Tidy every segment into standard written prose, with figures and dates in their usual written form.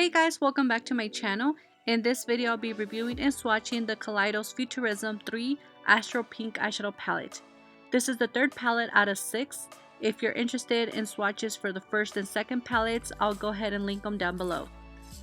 Hey guys, welcome back to my channel. In this video, I'll be reviewing and swatching the Kaleidos Futurism 3 Astro Pink Eyeshadow Palette. This is the third palette out of 6. If you're interested in swatches for the first and second palettes, I'll go ahead and link them down below.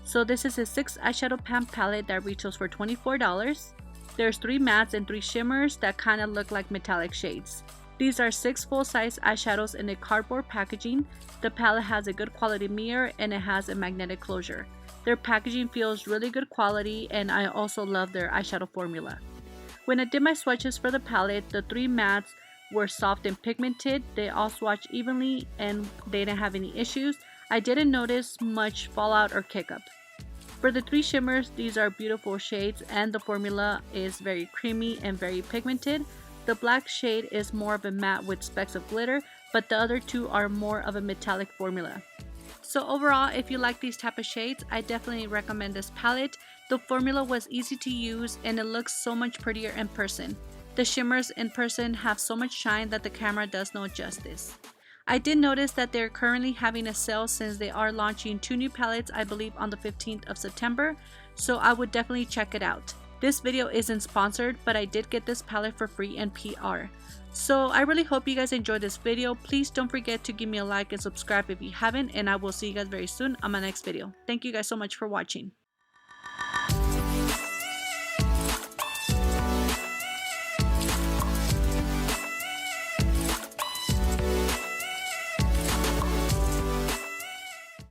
So this is a 6 eyeshadow pan palette that retails for $24. There's 3 mattes and 3 shimmers that kind of look like metallic shades. These are 6 full-size eyeshadows in a cardboard packaging. The palette has a good quality mirror and it has a magnetic closure. Their packaging feels really good quality, and I also love their eyeshadow formula. When I did my swatches for the palette, the 3 mattes were soft and pigmented. They all swatched evenly and they didn't have any issues. I didn't notice much fallout or kick-up. For the 3 shimmers, these are beautiful shades and the formula is very creamy and very pigmented. The black shade is more of a matte with specks of glitter, but the other 2 are more of a metallic formula. So overall, if you like these type of shades, I definitely recommend this palette. The formula was easy to use and it looks so much prettier in person. The shimmers in person have so much shine that the camera does no justice. I did notice that they're currently having a sale since they are launching 2 new palettes, I believe on the 15th of September, so I would definitely check it out. This video isn't sponsored, but I did get this palette for free and PR. So I really hope you guys enjoyed this video. Please don't forget to give me a like and subscribe if you haven't, and I will see you guys very soon on my next video. Thank you guys so much for watching.